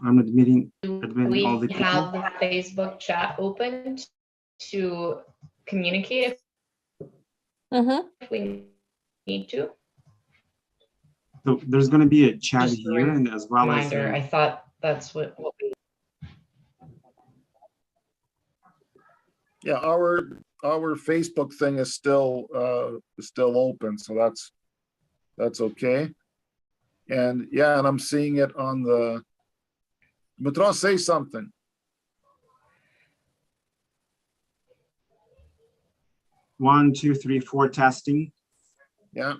I'm admitting we all the people. have the Facebook chat open to communicate if we need to. So there's going to be a chat Just a here, and as well as reminder, I thought that's what we. Yeah, our Facebook thing is still open, so that's okay. And yeah, and I'm seeing it on the. Dmitro, say something. One, two, three, four, testing. Yeah.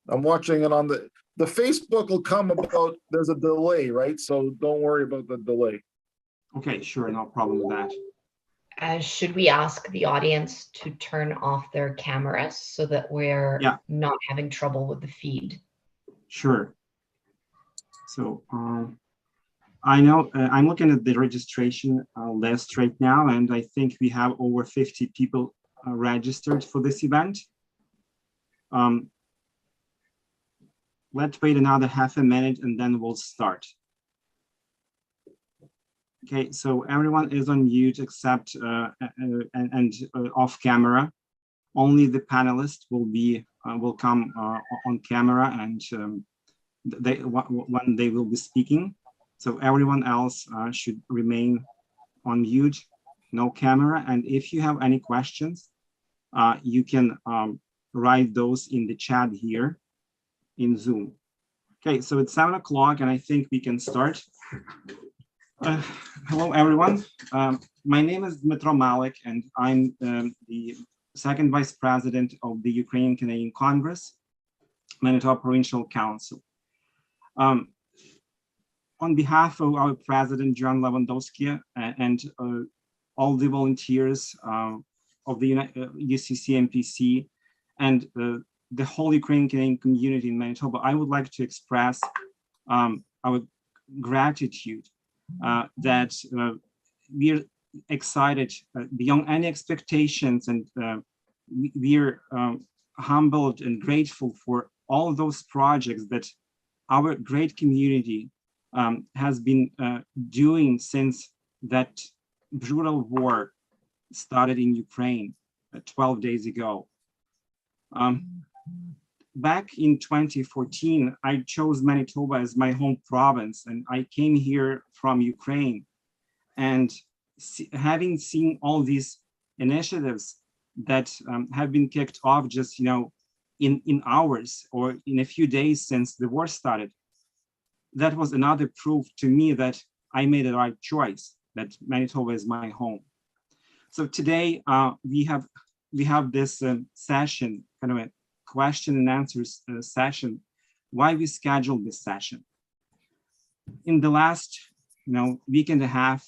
I'm watching it on the Facebook will come about, there's a delay, right? So don't worry about the delay. Okay, sure, no problem with that. Should we ask the audience to turn off their cameras so that we're not having trouble with the feed? Sure. So I know I'm looking at the registration list right now, and I think we have over 50 people registered for this event. Let's wait another half a minute and then we'll start. Okay, so everyone is on mute except and off camera. Only the panelist will come on camera and when they will be speaking. So everyone else should remain on mute, no camera. And if you have any questions, you can write those in the chat here in Zoom. Okay, so it's 7 o'clock and I think we can start. Hello, everyone. My name is Dmitro Malik and I'm the second vice president of the Ukrainian Canadian Congress, Manitoba Provincial Council. On behalf of our president, John Lewandowski, and all the volunteers of the UCC MPC and the whole Ukrainian Canadian community in Manitoba, I would like to express our gratitude that we're excited beyond any expectations, and we're humbled and grateful for all those projects that our great community has been doing since that brutal war started in Ukraine 12 days ago. Back in 2014, I chose Manitoba as my home province, and I came here from Ukraine. And having seen all these initiatives that have been kicked off just, in hours or in a few days since the war started, that was another proof to me that I made the right choice, that Manitoba is my home. So today we have this session, kind of a question and answers session. Why we scheduled this session? In the last week and a half,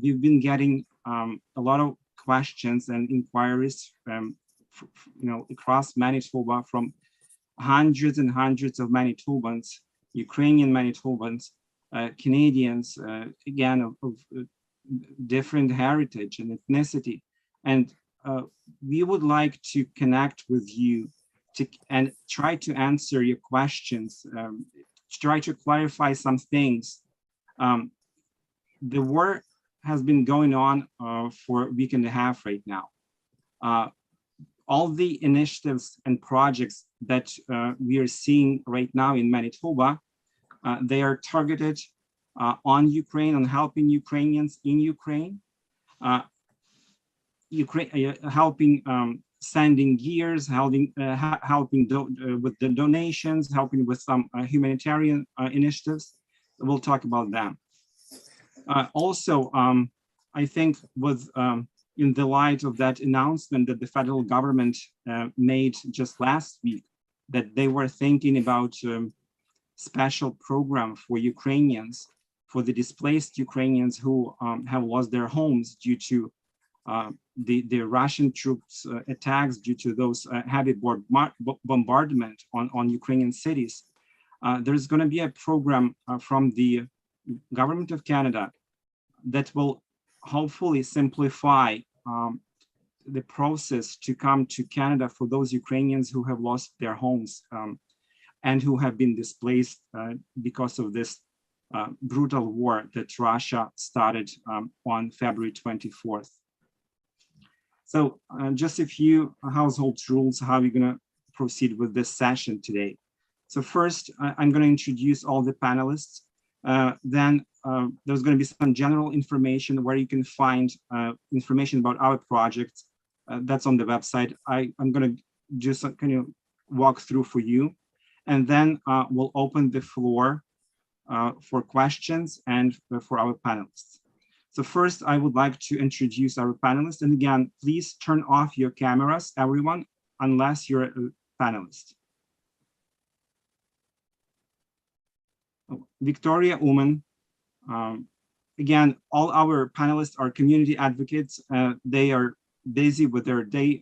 we've been getting a lot of questions and inquiries across Manitoba from hundreds and hundreds of Manitobans, Ukrainian Manitobans, Canadians, again, of different heritage and ethnicity. And we would like to connect with you and try to answer your questions, try to clarify some things. The war has been going on for a week and a half right now. All the initiatives and projects that we are seeing right now in Manitoba, they are targeted on Ukraine, on helping Ukrainians in Ukraine, helping sending gears, helping with the donations, helping with some humanitarian initiatives. We'll talk about them. Also, I think with in the light of that announcement that the federal government made just last week, that they were thinking about special program for Ukrainians, for the displaced Ukrainians who have lost their homes due to the Russian troops attacks, due to those heavy bombardment on Ukrainian cities. There's going to be a program from the government of Canada that will hopefully simplify the process to come to Canada for those Ukrainians who have lost their homes and who have been displaced because of this brutal war that Russia started on February 24th. So just a few household rules, how we're going to proceed with this session today. So first, I'm going to introduce all the panelists. Then there's going to be some general information where you can find information about our project. That's on the website. I'm going to just kind of walk through for you. And then we'll open the floor for questions and for our panelists. So first, I would like to introduce our panelists. And again, please turn off your cameras, everyone, unless you're a panelist. Victoria Uman. Again, all our panelists are community advocates. They are busy with their day,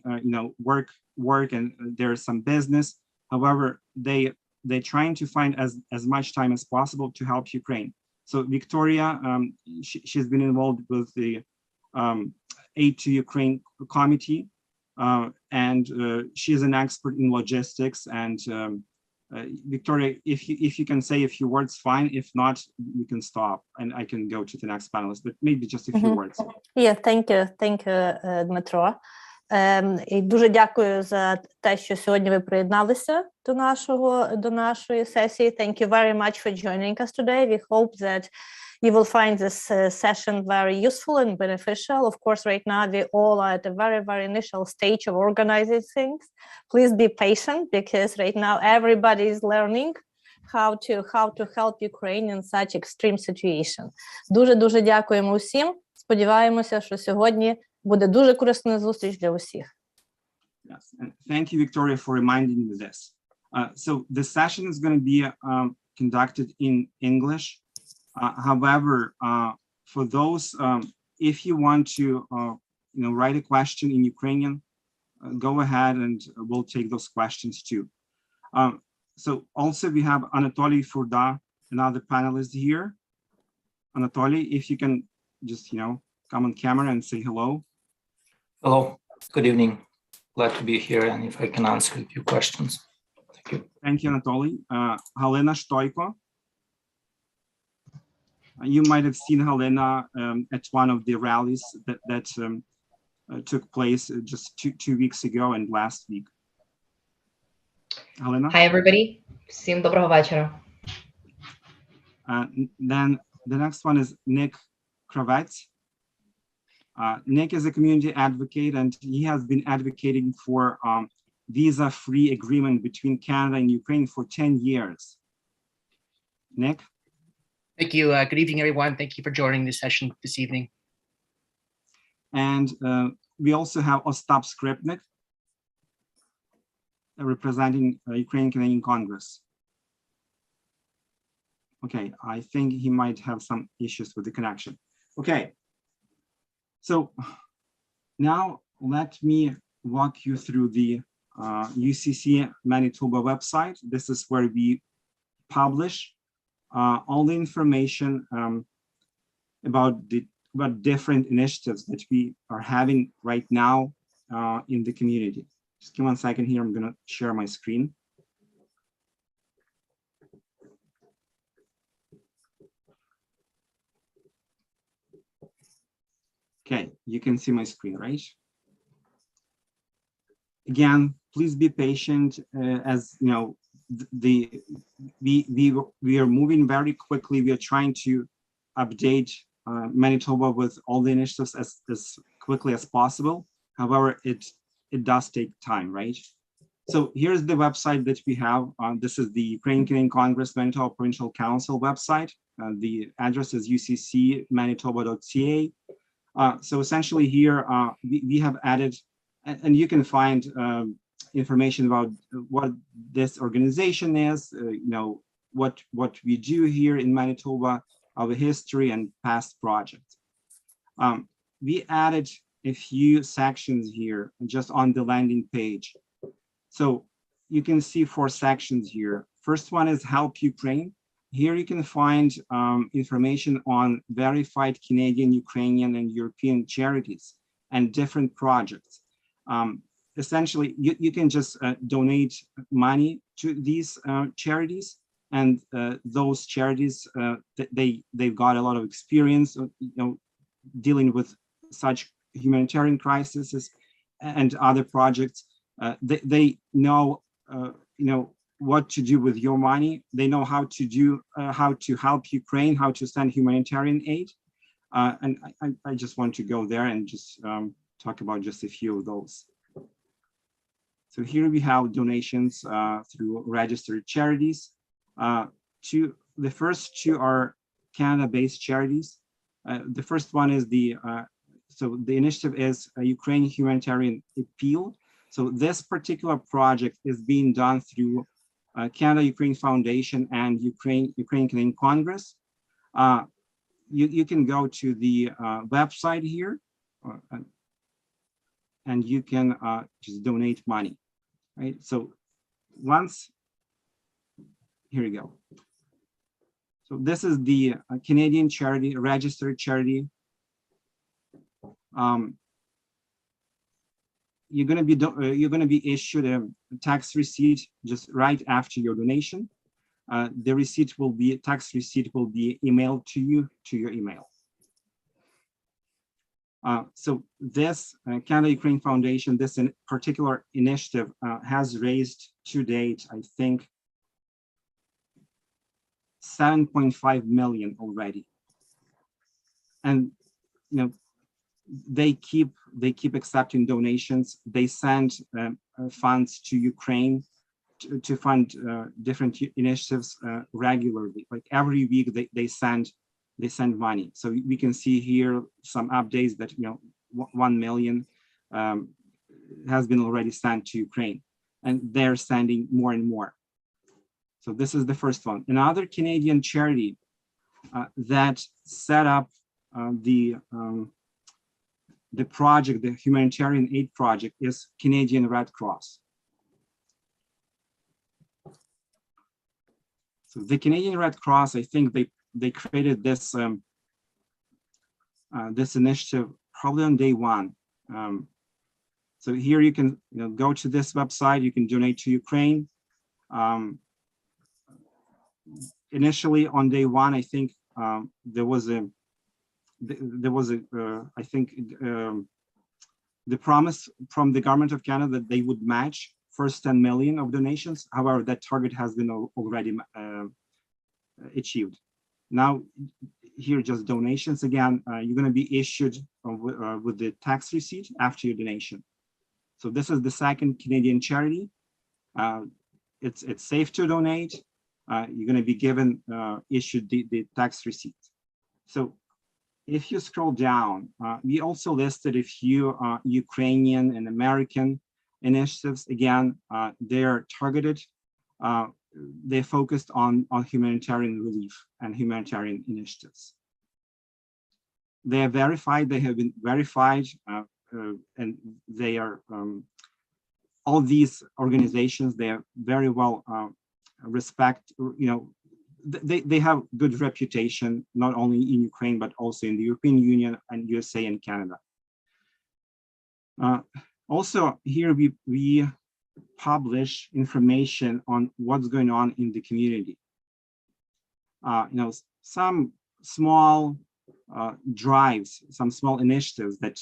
work, and there's some business. However, they're trying to find as much time as possible to help Ukraine. So Victoria, she's been involved with the Aid to Ukraine Committee, and she's an expert in logistics. And Victoria, if you can say a few words, fine. If not, we can stop and I can go to the next panelist, but maybe just a few words. Yeah, thank you, Дмитро. І дуже дякую за те, що сьогодні ви приєдналися до нашої сесії. Thank you very much for joining us today. We hope that you will find this session very useful and beneficial. Of course, right now we all are at a very, very initial stage of organizing things. Please be patient because right now everybody is learning how to help Ukraine in such extreme situation. Дуже дякуємо усім. Сподіваємося, що сьогодні буде дуже корисна зустріч для усіх. Yes, and thank you, Victoria, for reminding me this. So the session is going to be conducted in English. However, for those, if you want to, write a question in Ukrainian, go ahead and we'll take those questions too. So also we have Anatoly Furda, another panelist here. Anatoly, if you can just, come on camera and say hello. Hello, good evening. Glad to be here and if I can answer a few questions. Thank you. Thank you, Anatoly. Halena Stoiko. You might have seen Helena at one of the rallies that took place just two weeks ago and last week. Helena? Hi, everybody. Всім доброго вечора. Then the next one is Nick Kravets. Nick is a community advocate and he has been advocating for visa-free agreement between Canada and Ukraine for 10 years. Nick? Thank you. Good evening, everyone. Thank you for joining this session this evening. And we also have Ostap Skripnik, representing Ukrainian Canadian Congress. Okay, I think he might have some issues with the connection. Okay, so now let me walk you through the UCC Manitoba website. This is where we publish all the information about different initiatives that we are having right now in the community. Just give 1 second here. I'm going to share my screen. Okay, you can see my screen, right? Again, please be patient. As you know, we are moving very quickly. We are trying to update Manitoba with all the initiatives as quickly as possible. However, it does take time, right? So here's the website that we have. This is the Ukrainian Canadian Congress Manitoba Provincial Council website. The address is uccmanitoba.ca. So essentially here, we have added, and you can find information about what this organization is, what we do here in Manitoba, our history and past projects. We added a few sections here just on the landing page. So you can see 4 sections here. First one is Help Ukraine. Here you can find information on verified Canadian, Ukrainian, and European charities and different projects. Essentially, you can just donate money to these charities, and those charities they've got a lot of experience, dealing with such humanitarian crises and other projects. They know what to do with your money. They know how to help Ukraine, how to send humanitarian aid, and I just want to go there and just talk about just a few of those. So here we have donations through registered charities. The first two are Canada-based charities. The first one is the initiative is a Ukraine Humanitarian Appeal. So this particular project is being done through Canada-Ukraine Foundation and Ukraine-Canadian Congress. You can go to the website here, and you can just donate money, right? So here we go. So this is the Canadian charity, registered charity. You're going to be issued a tax receipt just right after your donation. The tax receipt will be emailed to you to your email. So this Canada-Ukraine Foundation, this particular initiative has raised to date, I think, 7.5 million already. And they keep accepting donations. They send funds to Ukraine to fund different initiatives regularly. Like every week they send money. So we can see here some updates that 1 million has been already sent to Ukraine, and they're sending more and more. So this is the first one. Another Canadian charity that set up the project, the humanitarian aid project, is Canadian Red Cross. So the Canadian Red Cross, I think they created this this initiative probably on day one. So here you can go to this website. You can donate to Ukraine. Initially on day one, I think there was a I think the promise from the government of Canada that they would match first 10 million of donations. However, that target has been already achieved. Now, here just donations again. You're going to be issued with the tax receipt after your donation. So this is the second Canadian charity. It's safe to donate. You're going to be given issued the tax receipt. So if you scroll down, we also listed a few Ukrainian and American initiatives. Again, they're targeted. They focused on humanitarian relief and humanitarian initiatives. They are verified. They have been verified, and they are all these organizations. They are very well respect. They have good reputation, not only in Ukraine, but also in the European Union and USA and Canada. Also, here we publish information on what's going on in the community. Some small drives, some small initiatives that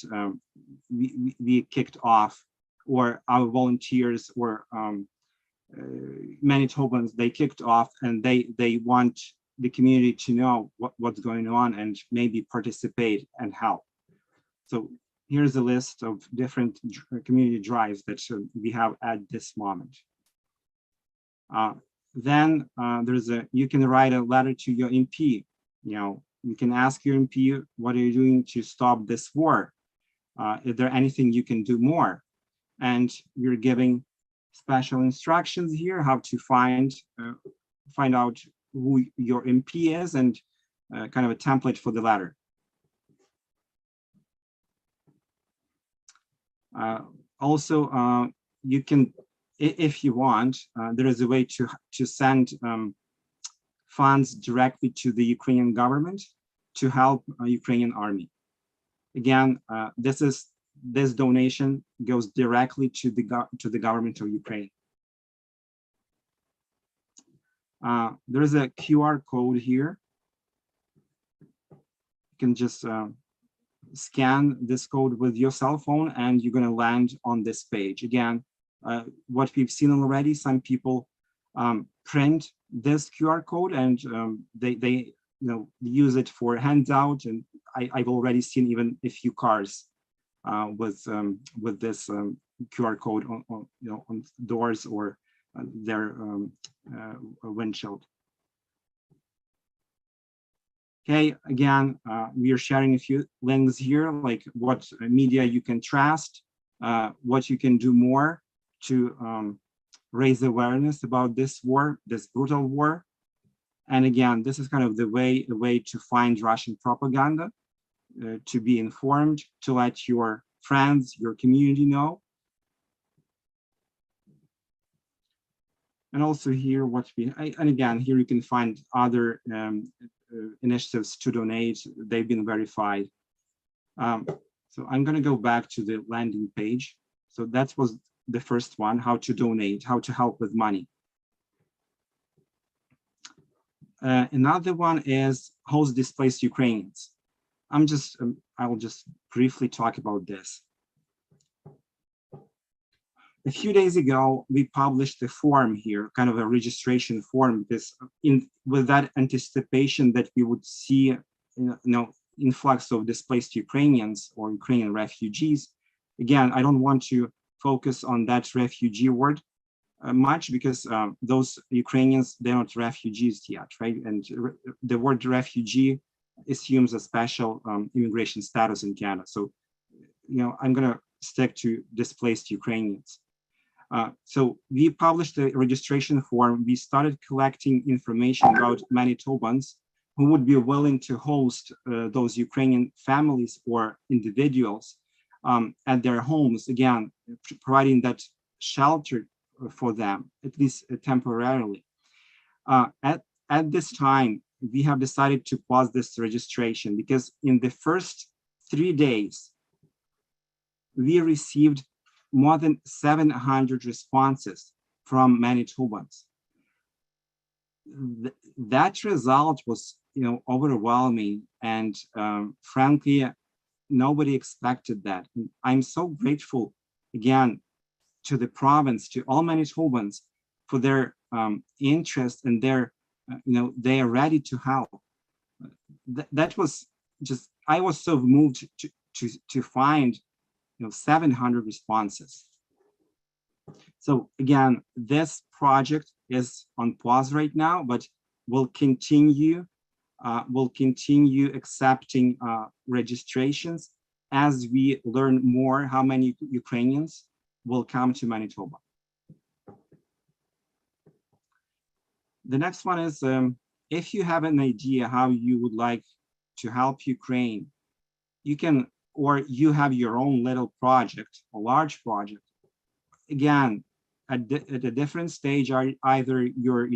we kicked off, or our volunteers or Manitobans, they kicked off, and they want the community to know what's going on and maybe participate and help. So here's a list of different community drives that we have at this moment. Then you can write a letter to your MP. You can ask your MP, what are you doing to stop this war? Is there anything you can do more? And you're giving special instructions here, how to find out who your MP is, and kind of a template for the letter. Also, you can, if you want, there is a way to send funds directly to the Ukrainian government to help Ukrainian army. Again, this is this donation goes directly to the government of Ukraine. There is a QR code here. You can just scan this code with your cell phone and you're going to land on this page. Again, what we've seen already, some people print this QR code and they use it for handout, and I've already seen even a few cars with this QR code on doors or their windshield. Okay, again, we are sharing a few links here, like what media you can trust, what you can do more to raise awareness about this war, this brutal war. And again, this is kind of a way to find Russian propaganda, to be informed, to let your friends, your community know. And also here, and again, here you can find other initiatives to donate. They've been verified. So I'm going to go back to the landing page. So that was the first one, how to donate, how to help with money. Another one is host displaced Ukrainians. I will just briefly talk about this. A few days ago, we published a form here, kind of a registration form, with that anticipation that we would see, influx of displaced Ukrainians or Ukrainian refugees. Again, I don't want to focus on that refugee word much, because those Ukrainians, they're not refugees yet, right? And the word refugee assumes a special immigration status in Canada. So, I'm going to stick to displaced Ukrainians. So we published the registration form. We started collecting information about Manitobans who would be willing to host those Ukrainian families or individuals at their homes, again, providing that shelter for them, at least temporarily. At this time, we have decided to pause this registration because in the first 3 days, we received more than 700 responses from Manitobans. That result was, overwhelming, and frankly, nobody expected that. I'm so grateful again to the province, to all Manitobans for their interest and their, they are ready to help. That was just, I was so moved to find 700 responses. So again, this project is on pause right now, but we'll continue accepting registrations as we learn more how many Ukrainians will come to Manitoba. The next one is, if you have an idea how you would like to help Ukraine, you can, or you have your own little project, a large project. Again, at a different stage, either you're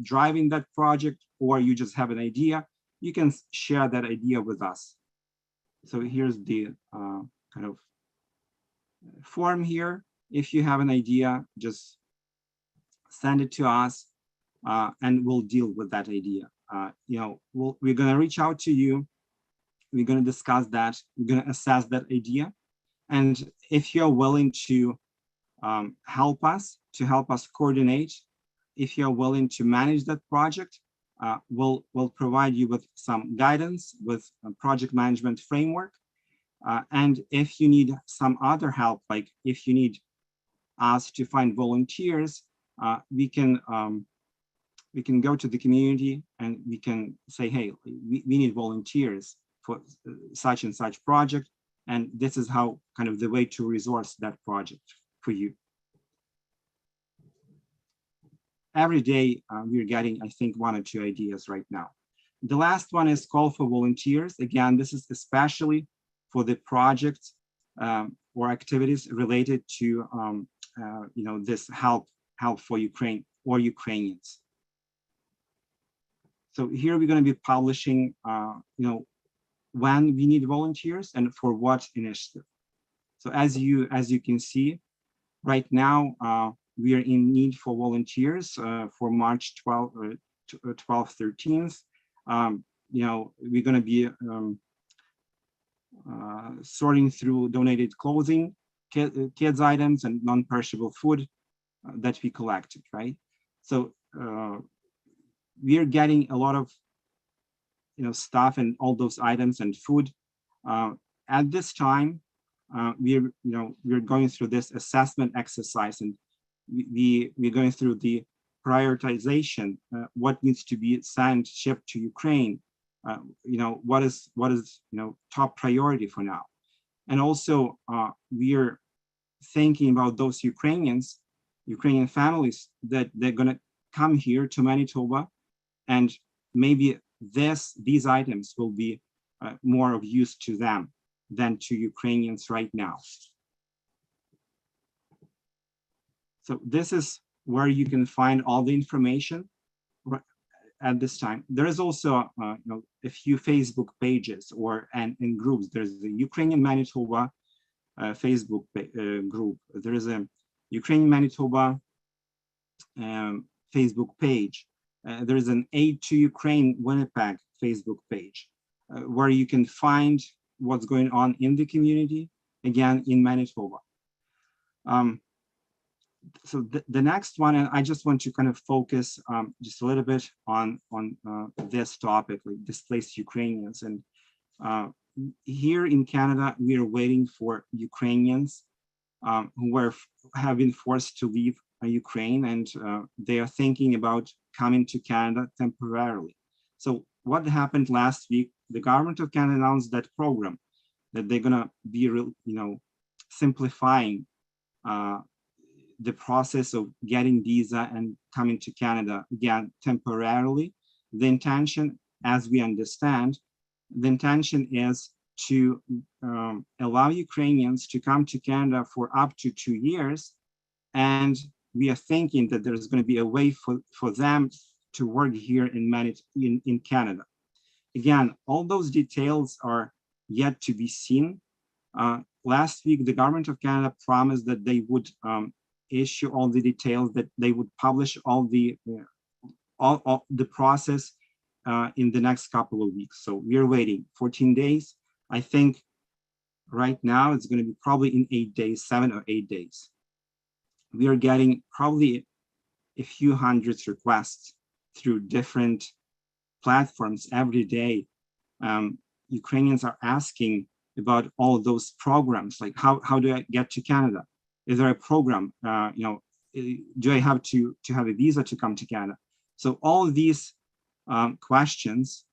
driving that project or you just have an idea, you can share that idea with us. So here's the kind of form here. If you have an idea, just send it to us and we'll deal with that idea. We're going to reach out to you. We're going to discuss that. We're going to assess that idea. And if you're willing to help us coordinate, if you're willing to manage that project, we'll provide you with some guidance with a project management framework. And if you need some other help, like if you need us to find volunteers, we can go to the community and we can say, hey, we need volunteers for such and such project. And this is how kind of the way to resource that project for you. Every day we're getting, I think, 1 or 2 ideas right now. The last one is call for volunteers. Again, this is especially for the projects or activities related to this help for Ukraine or Ukrainians. So here we're going to be publishing when we need volunteers and for what initiative. So as you can see, right now we are in need for volunteers for March 12th, 13th. We're going to be sorting through donated clothing, kids items, and non-perishable food that we collected, right? So we are getting a lot of stuff and all those items and food. At this time, we're going through this assessment exercise, and we're going through the prioritization, what needs to be sent, shipped to Ukraine, what is top priority for now. And also we're thinking about those Ukrainian families that they're going to come here to Manitoba, and maybe these items will be more of use to them than to Ukrainians right now. So this is where you can find all the information at this time. There is also a few Facebook pages and in groups. There's the Ukrainian Manitoba Facebook group. There is a Ukrainian Manitoba Facebook page. There is an Aid to Ukraine Winnipeg Facebook page where you can find what's going on in the community, again, in Manitoba. So the next one, and I just want to kind of focus just a little bit on this topic, like displaced Ukrainians. And here in Canada, we are waiting for Ukrainians who have been forced to leave Ukraine, and they are thinking about coming to Canada temporarily. So what happened last week? The government of Canada announced that program that they're gonna be, simplifying the process of getting visa and coming to Canada again temporarily. The intention, as we understand, the intention is to allow Ukrainians to come to Canada for up to 2 years, and we are thinking that there's going to be a way for them to work here in Canada. Again, all those details are yet to be seen. Last week, the government of Canada promised that they would issue all the details, that they would publish all the process in the next couple of weeks. So we're waiting 14 days. I think right now it's going to be probably in 8 days, 7 or 8 days. We are getting probably a few hundred requests through different platforms every day. Ukrainians are asking about all of those programs, like how do I get to Canada? Is there a program? Do I have to have a visa to come to Canada? So all of these questions,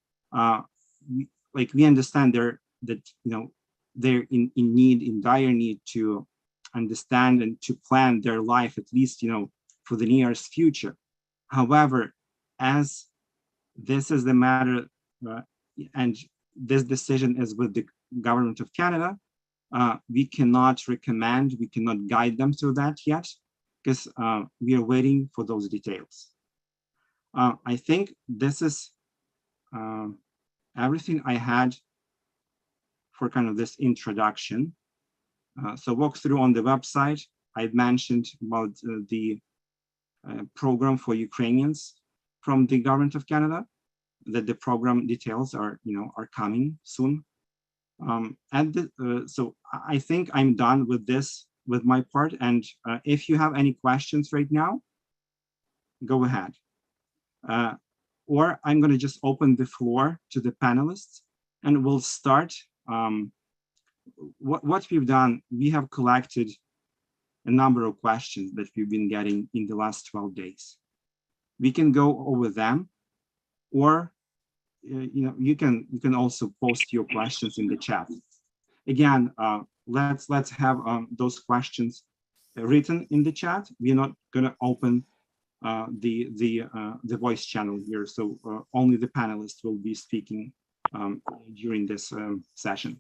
we understand they're in dire need to understand and to plan their life, at least for the nearest future. However, as this is the matter, and this decision is with the government of Canada, we cannot recommend, we cannot guide them through that yet, because we are waiting for those details. I think this is everything I had for kind of this introduction. So walk through on the website. I've mentioned about the program for Ukrainians from the government of Canada, that the program details are coming soon. So I think I'm done with this, with my part. And if you have any questions right now, go ahead. Or I'm going to just open the floor to the panelists, and we'll start. What we've done, we have collected a number of questions that we've been getting in the last 12 days. We can go over them, or you can also post your questions in the chat. Again, let's have those questions written in the chat. We're not going to open the voice channel here, so only the panelists will be speaking during this session.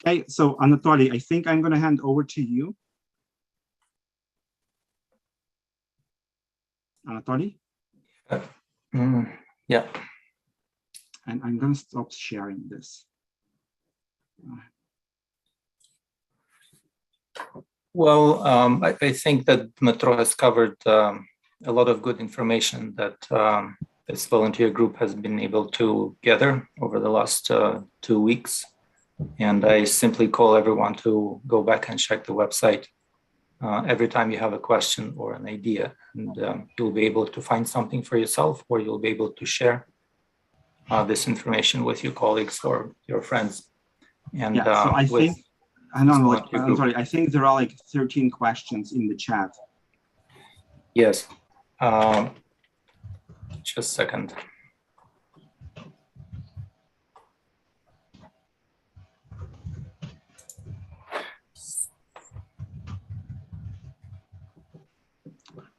Okay, so Anatoly, I think I'm going to hand over to you. Anatoly? Yeah. And I'm going to stop sharing this. Well, I think that Metro has covered a lot of good information that this volunteer group has been able to gather over the last 2 weeks. And I simply call everyone to go back and check the website every time you have a question or an idea. And you'll be able to find something for yourself, or you'll be able to share this information with your colleagues or your friends. And yeah, so I think, I don't know, I'm sorry, I think there are like 13 questions in the chat. Yes. Just a second.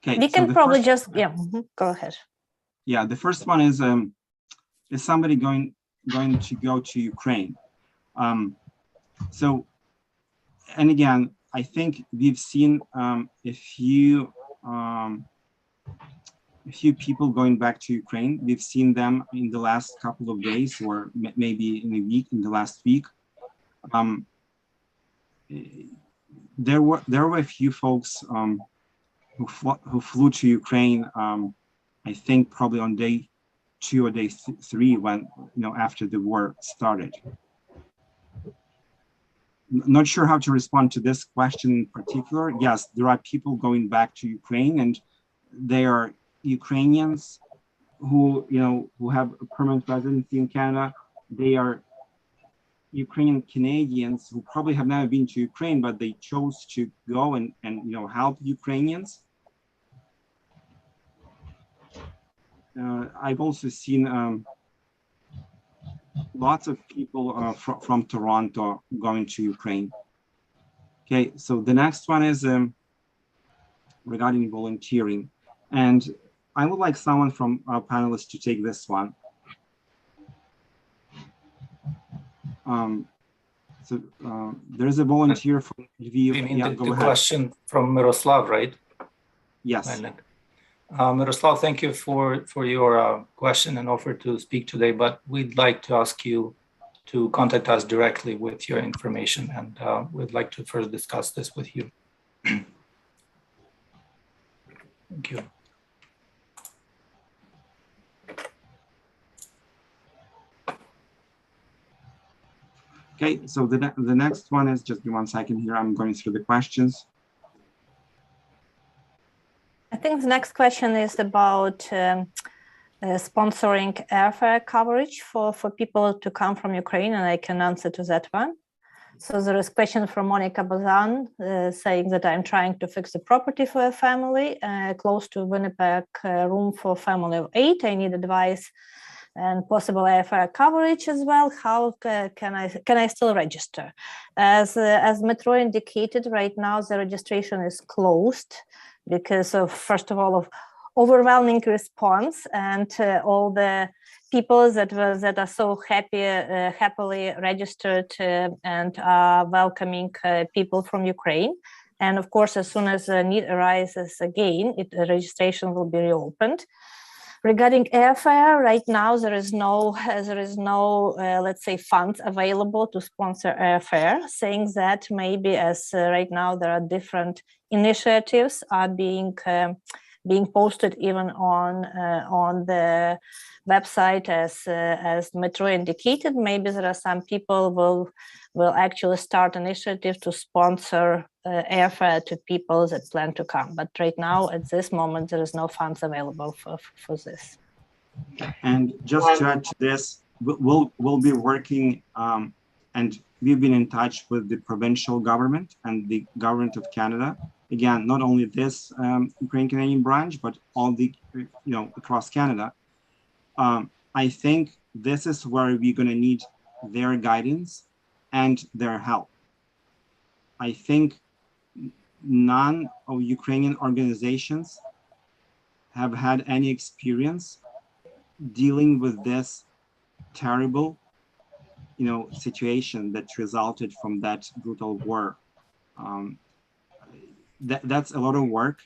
Okay, we can probably just, go ahead. Yeah, the first one is somebody going to go to Ukraine? So, and again, I think we've seen a few people going back to Ukraine. We've seen them in the last couple of days, or maybe in a week, in the last week. There were a few folks who flew to Ukraine. I think probably on day 2 or day 3, when after the war started. Not sure how to respond to this question in particular. Yes, there are people going back to Ukraine, and they are Ukrainians who have a permanent residency in Canada. They are Ukrainian Canadians who probably have never been to Ukraine, but they chose to go and help Ukrainians. I've also seen lots of people from Toronto going to Ukraine. Okay, so the next one is regarding volunteering. And I would like someone from our panelists to take this one. There's a volunteer from Lviv. You mean the question from Miroslav, right? Yes. Miroslav, thank you for your question and offer to speak today, but we'd like to ask you to contact us directly with your information, and we'd like to first discuss this with you. Thank you. Okay, so the next one is, just give me 1 second here, I'm going through the questions. I think the next question is about sponsoring airfare coverage for people to come from Ukraine, and I can answer to that one. So there is a question from Monica Bazan saying that I'm trying to fix a property for a family close to Winnipeg, room for family of 8. I need advice and possible airfare coverage as well. How can I still register? As Metro indicated, right now the registration is closed because of, first of all, of overwhelming response, and all the people that are so happily registered and are welcoming people from Ukraine. And of course, as soon as the need arises again, the registration will be reopened. Regarding airfare, right now there is no let's say funds available to sponsor airfare, saying that maybe as right now there are different initiatives are being posted even on the website as Metro indicated. Maybe there are some people will actually start initiative to sponsor airfare to people that plan to come. But right now, at this moment, there is no funds available for this. And just to add to this, we'll be working, and we've been in touch with the provincial government and the government of Canada. Again, not only this Ukraine Canadian branch, but all the, across Canada. I think this is where we're going to need their guidance and their help. I think none of Ukrainian organizations have had any experience dealing with this terrible, situation that resulted from that brutal war. That's a lot of work.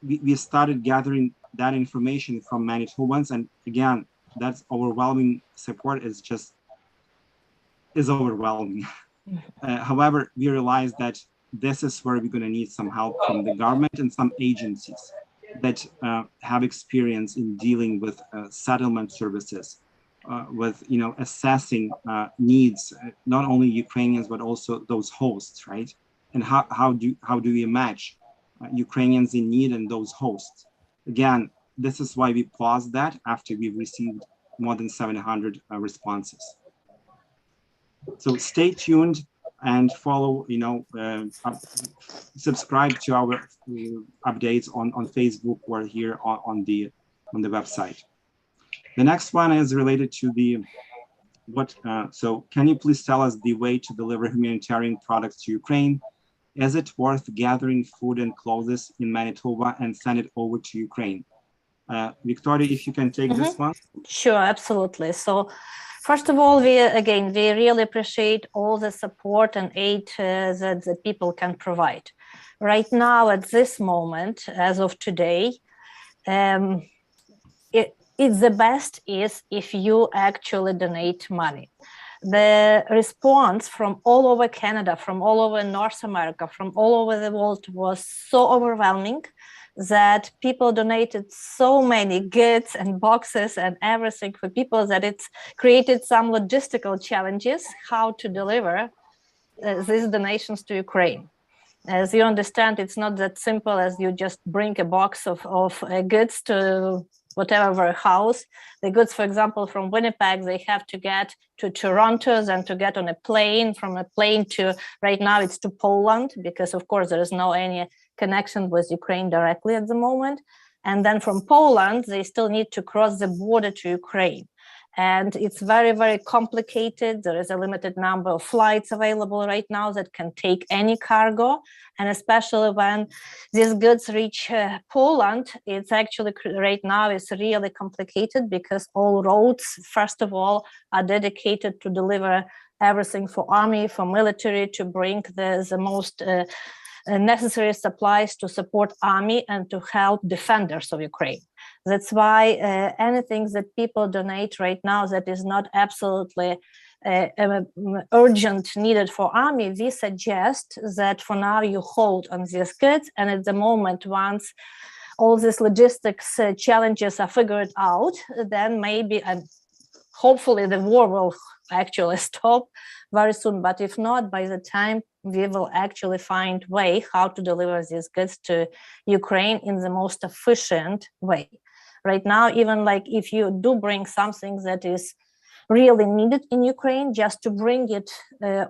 We started gathering that information from Manitobans, and again, that's overwhelming support is overwhelming. However, we realized that this is where we're going to need some help from the government and some agencies that have experience in dealing with settlement services, with assessing needs, not only Ukrainians but also those hosts, right? And how do we match Ukrainians in need and those hosts? Again, this is why we paused that after we've received more than 700 responses. So stay tuned and follow, subscribe to our updates on Facebook or here on the website. The next one is related to so can you please tell us the way to deliver humanitarian products to Ukraine? Is it worth gathering food and clothes in Manitoba and send it over to Ukraine? Victoria, if you can take this one. Sure, absolutely. So first of all, we really appreciate all the support and aid that the people can provide. Right now, at this moment, as of today, it's the best is if you actually donate money. The response from all over Canada, from all over North America, from all over the world was so overwhelming that people donated so many goods and boxes and everything for people that it's created some logistical challenges how to deliver these donations to Ukraine. As you understand, it's not that simple as you just bring a box of goods to whatever warehouse. The goods, for example, from Winnipeg, they have to get to Toronto and to get on a plane, from a plane to, right now it's to Poland, because of course there is no any connection with Ukraine directly at the moment. And then from Poland, they still need to cross the border to Ukraine. And it's very, very complicated. There is a limited number of flights available right now that can take any cargo. And especially when these goods reach Poland, it's actually right now is really complicated because all roads, first of all, are dedicated to deliver everything for army, for military, to bring the most necessary supplies to support army and to help defenders of Ukraine. That's why anything that people donate right now that is not absolutely urgent needed for army, we suggest that for now you hold on these goods, and at the moment once all these logistics challenges are figured out, then maybe and hopefully the war will actually stop very soon. But if not, by the time we will actually find way how to deliver these goods to Ukraine in the most efficient way. Right now, even like if you do bring something that is really needed in Ukraine, just to bring it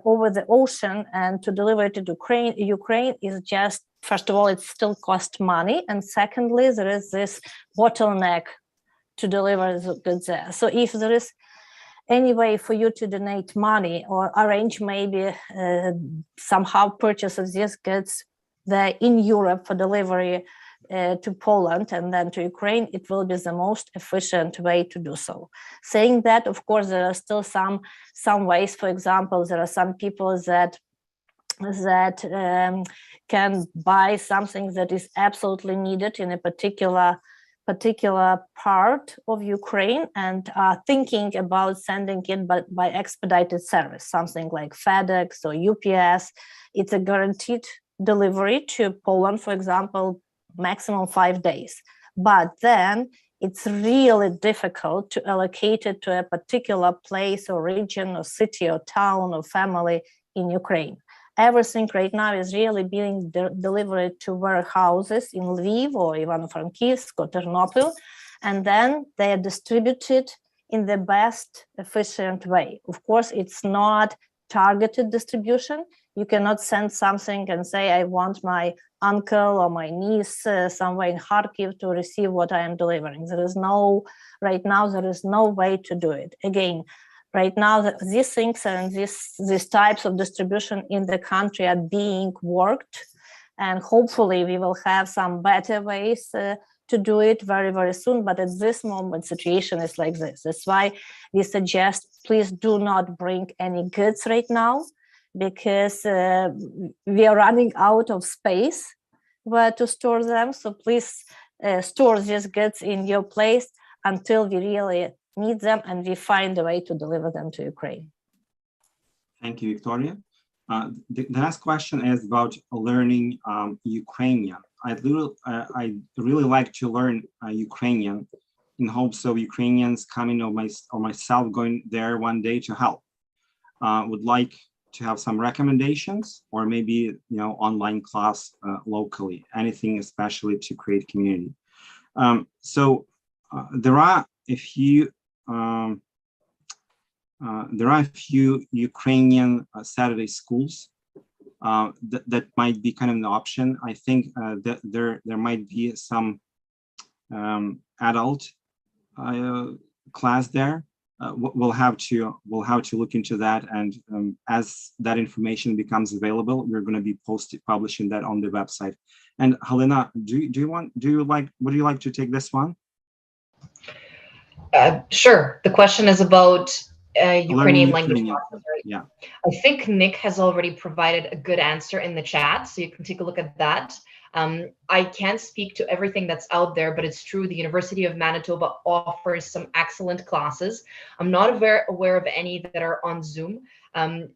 over the ocean and to deliver it to Ukraine is just, first of all, it still costs money. And secondly, there is this bottleneck to deliver the goods there. So if there is any way for you to donate money or arrange maybe somehow purchase of these goods there in Europe for delivery to Poland and then to Ukraine, it will be the most efficient way to do so. Saying that, of course, there are still some ways. For example, there are some people that can buy something that is absolutely needed in a particular part of Ukraine and are thinking about sending it by expedited service, something like FedEx or UPS. It's a guaranteed delivery to Poland, for example, maximum 5 days. But then it's really difficult to allocate it to a particular place or region or city or town or family in Ukraine. Everything right now is really being delivered to warehouses in Lviv or Ivano-Frankivsk or Ternopil, and then they are distributed in the best efficient way. Of course, it's not targeted distribution. You cannot send something and say, I want my uncle or my niece somewhere in Kharkiv to receive what I am delivering. Right now, there is no way to do it. Again, right now, these things and these types of distribution in the country are being worked, and hopefully we will have some better ways to do it very, very soon. But at this moment, situation is like this. That's why we suggest, please do not bring any goods right now, because we are running out of space where to store them. So please store these goods in your place until we really need them and we find a way to deliver them to Ukraine. Thank you, Victoria. The last question is about learning Ukrainian. I really like to learn Ukrainian in hopes of Ukrainians coming or myself going there one day to help. Would like to have some recommendations or maybe, online class locally, anything especially to create community. There are a few Ukrainian Saturday schools that might be kind of an option. I think that there might be some adult class there. We'll have to look into that, and as that information becomes available, we're going to be publishing that on the website. And Helena, would you like to take this one? Sure. The question is about Ukrainian language Ukrainian. classes, right? Yeah. I think Nick has already provided a good answer in the chat, so you can take a look at that. I can't speak to everything that's out there, but it's true. The University of Manitoba offers some excellent classes. I'm not aware of any that are on Zoom.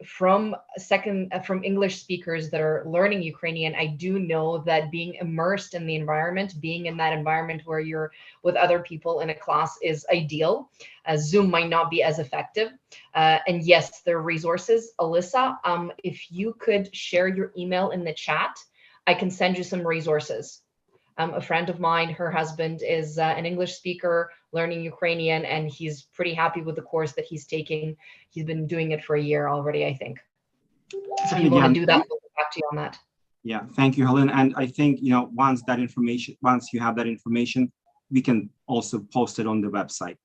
From English speakers that are learning Ukrainian, I do know that being immersed in the environment, being in that environment where you're with other people in a class is ideal. Zoom might not be as effective. And yes, there are resources. Alyssa, if you could share your email in the chat, I can send you some resources. A friend of mine, her husband is an English speaker learning Ukrainian, and he's pretty happy with the course that he's taking. He's been doing it for a year already, I think. So if you want to do that, we'll get back to you on that. Yeah, thank you, Helen. And I think, once you have that information, we can also post it on the website.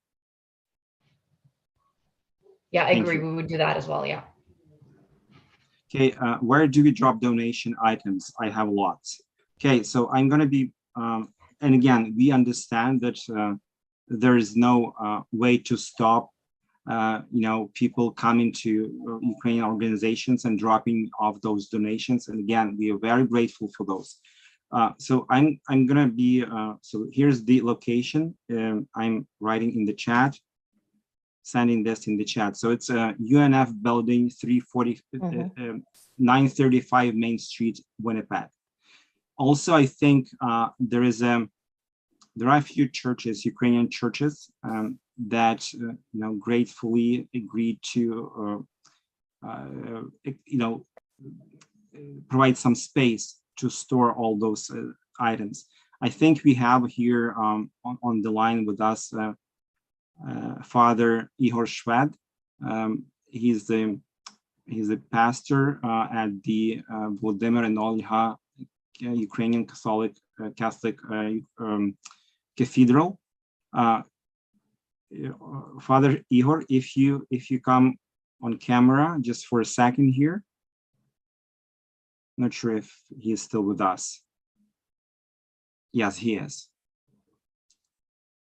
Yeah, I agree. We would do that as well, yeah. Okay, where do we drop donation items? I have lots. Okay, so I'm going to be, and again, we understand that there is no way to stop, people coming to Ukrainian organizations and dropping off those donations. And again, we are very grateful for those. So I'm going to be, so here's the location. I'm writing in the chat, sending this in the chat. So it's UNF building 935 Main Street, Winnipeg. Also, I think there are a few churches, Ukrainian churches, that gratefully agreed to provide some space to store all those items. I think we have here on the line with us Father Ihor Shved. He's a pastor at the Vladimir and Olga Ukrainian Catholic Cathedral. Father Ihor, if you come on camera just for a second here. Not sure if he is still with us. Yes, he is.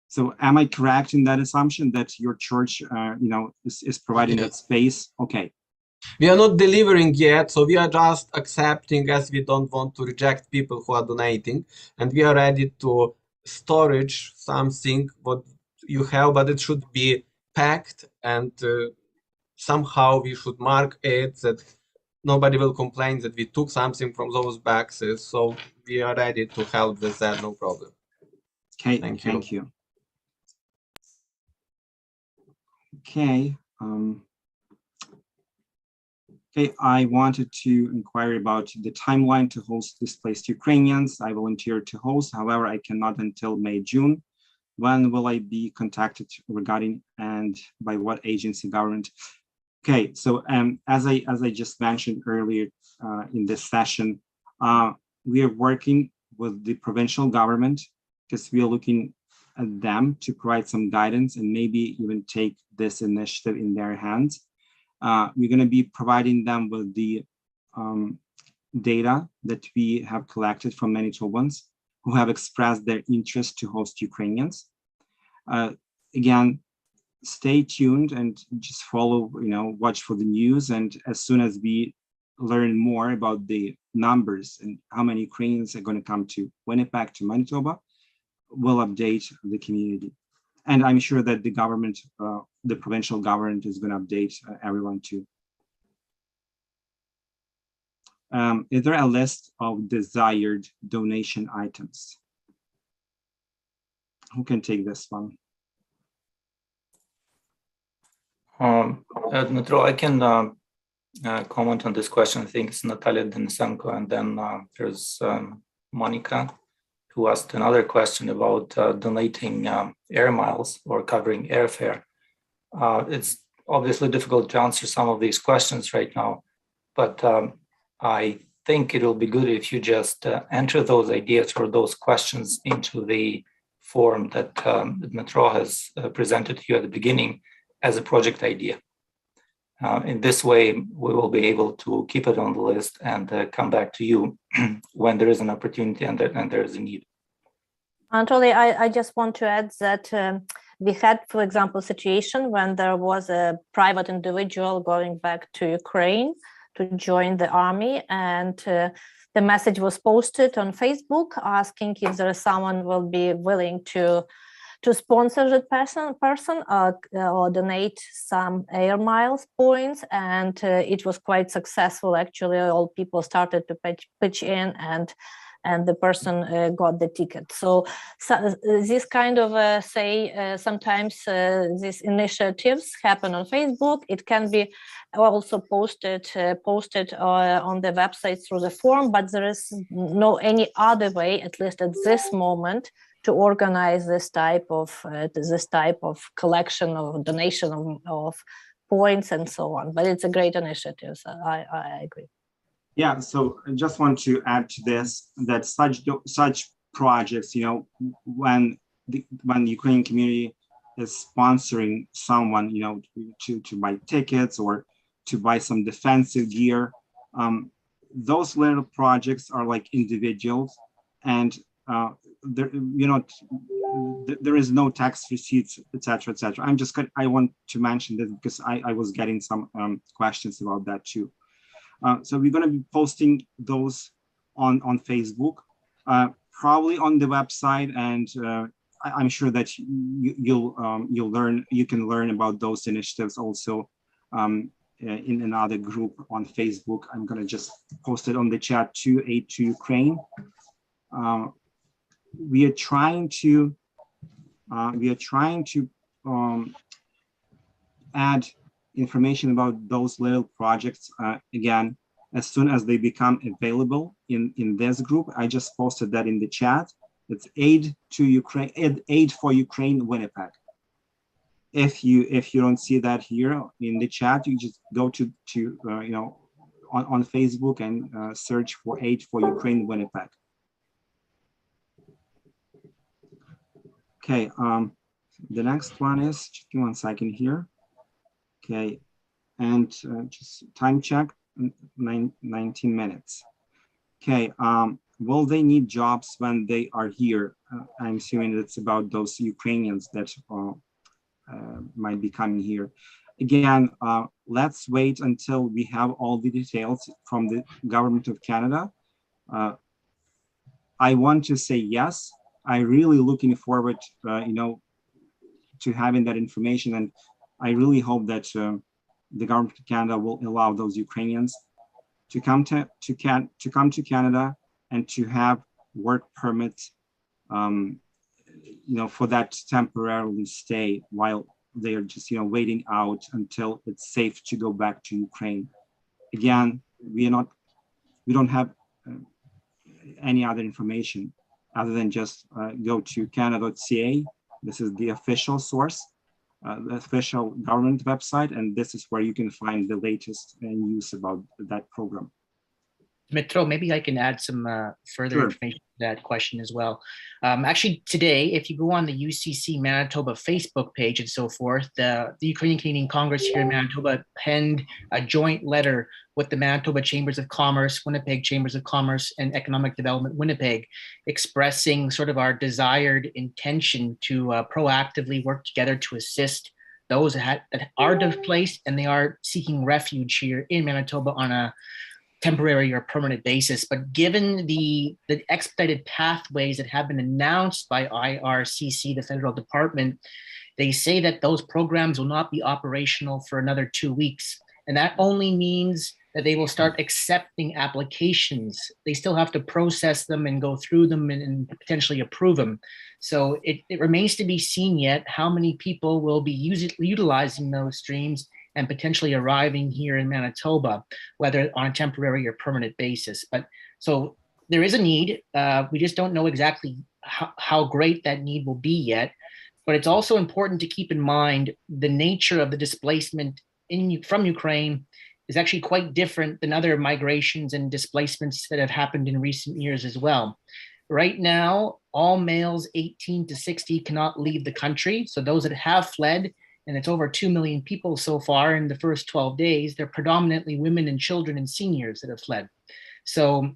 So am I correct in that assumption that your church, is providing that space? Okay. We are not delivering yet, so we are just accepting, as we don't want to reject people who are donating, and we are ready to storage something what you have, but it should be packed, and somehow we should mark it that nobody will complain that we took something from those boxes. So we are ready to help with that, no problem. Okay, thank you. Okay. Okay, I wanted to inquire about the timeline to host Displaced Ukrainians. I volunteered to host, however, I cannot until May, June. When will I be contacted regarding, and by what agency, government? Okay, so as I just mentioned earlier in this session, we are working with the provincial government because we are looking at them to provide some guidance and maybe even take this initiative in their hands. We're going to be providing them with the data that we have collected from Manitobans who have expressed their interest to host Ukrainians. Again, stay tuned and just follow, watch for the news. And as soon as we learn more about the numbers and how many Ukrainians are going to come to Winnipeg, to Manitoba, we'll update the community. And I'm sure that the government, the provincial government is going to update everyone too. Is there a list of desired donation items? Who can take this one? Dmitro, I can comment on this question. I think it's Natalia Denisenko, and then there's Monica, who asked another question about donating air miles or covering airfare. It's obviously difficult to answer some of these questions right now, but I think it will be good if you just enter those ideas or those questions into the form that Dmitro has presented to you at the beginning as a project idea. In this way, we will be able to keep it on the list and come back to you when there is an opportunity and there is a need. Anatoly, I just want to add that we had, for example, a situation when there was a private individual going back to Ukraine to join the army, and the message was posted on Facebook asking if there is someone will be willing to sponsor that person or donate some air miles points, and it was quite successful. Actually, all people started to pitch in, and the person got the ticket. So this kind of sometimes these initiatives happen on Facebook. It can be also posted on the website through the form, but there is no any other way, at least at this moment, to organize this type of collection of donation of points and so on. But it's a great initiative. So I agree. Yeah, so I just want to add to this that such projects, you know, when the Ukrainian community is sponsoring someone, you know, to buy tickets or to buy some defensive gear, those little projects are like individuals, and there, you know, there is no tax receipts, etc., etc. I want to mention this because I was getting some questions about that too. So we're going to be posting those on Facebook, probably on the website, and I'm sure that you can learn about those initiatives also in another group on Facebook. I'm going to just post it on the chat to Aid to Ukraine. We are trying to add information about those little projects again as soon as they become available in this group. I just posted that in the chat. It's Aid to Ukraine, Aid for Ukraine Winnipeg. If you don't see that here in the chat, you just go to you know, on Facebook and search for Aid for Ukraine Winnipeg. Okay, the next one is, just give me 1 second here. Okay, and just time check, 19 minutes. Okay, will they need jobs when they are here? I'm assuming it's about those Ukrainians that might be coming here. Again, let's wait until we have all the details from the government of Canada. I want to say yes. I'm really looking forward, you know, to having that information, and I really hope that the government of Canada will allow those Ukrainians to come to Canada and to have work permits, you know, for that temporarily stay while they are just, you know, waiting out until it's safe to go back to Ukraine. Again, we don't have any other information other than just go to canada.ca. This is the official source, the official government website, and this is where you can find the latest news about that program. Dmitro, maybe I can add some further information to that question as well. Actually, today, if you go on the UCC Manitoba Facebook page and so forth, the Ukrainian-Canadian Congress here in Manitoba penned a joint letter with the Manitoba Chambers of Commerce, Winnipeg Chambers of Commerce, and Economic Development Winnipeg, expressing sort of our desired intention to proactively work together to assist those that are displaced and they are seeking refuge here in Manitoba on a temporary or permanent basis. But given the expedited pathways that have been announced by IRCC, the federal department, they say that those programs will not be operational for another 2 weeks. And that only means that they will start accepting applications. They still have to process them and go through them and potentially approve them. So it remains to be seen yet how many people will be utilizing those streams and potentially arriving here in Manitoba, whether on a temporary or permanent basis. But so there is a need. We just don't know exactly how great that need will be yet. But it's also important to keep in mind the nature of the displacement from Ukraine is actually quite different than other migrations and displacements that have happened in recent years as well. Right now, all males 18 to 60 cannot leave the country. So those that have fled, and it's over 2 million people so far in the first 12 days, they're predominantly women and children and seniors that have fled. So,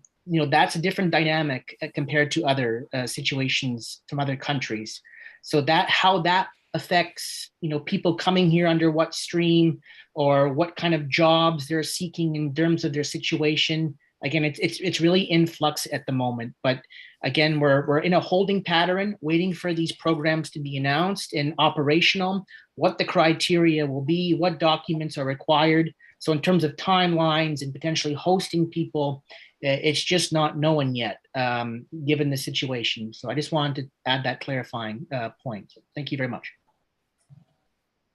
that's a different dynamic compared to other situations from other countries. So how that affects, people coming here under what stream or what kind of jobs they're seeking in terms of their situation. Again, it's really in flux at the moment. But again, we're in a holding pattern, waiting for these programs to be announced and operational, what the criteria will be, what documents are required. So in terms of timelines and potentially hosting people, it's just not known yet, given the situation. So I just wanted to add that clarifying point. Thank you very much.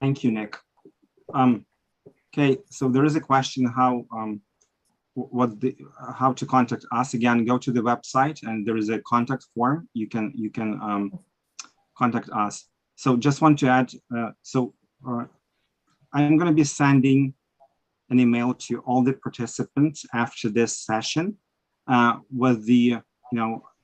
Thank you, Nick. Okay, so there is a question how to contact us. Again, go to the website and there is a contact form. You can contact us. So just want to add, I'm going to be sending an email to all the participants after this session with the,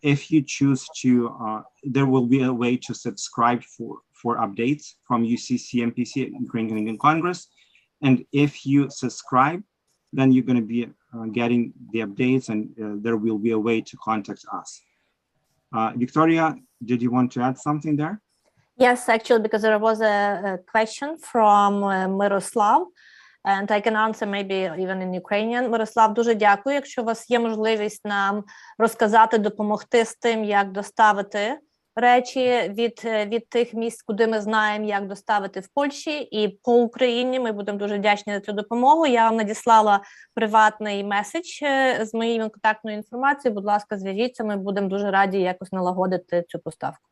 if you choose to, there will be a way to subscribe for updates from UCC, MPC, Ukrainian Canadian Congress. And if you subscribe, then you're going to be getting the updates and there will be a way to contact us. Victoria, did you want to add something there? Yes, actually, because there was a question from Miroslav. And I can answer maybe even in Ukrainian. Мирослав, дуже дякую. Якщо у вас є можливість нам розказати, допомогти з тим, як доставити речі від тих місць, куди ми знаємо, як доставити в Польщі і по Україні, ми будемо дуже вдячні за цю допомогу. Я вам надіслала приватний меседж з моєю контактною інформацією. Будь ласка, зв'яжіться, ми будемо дуже раді якось налагодити цю поставку.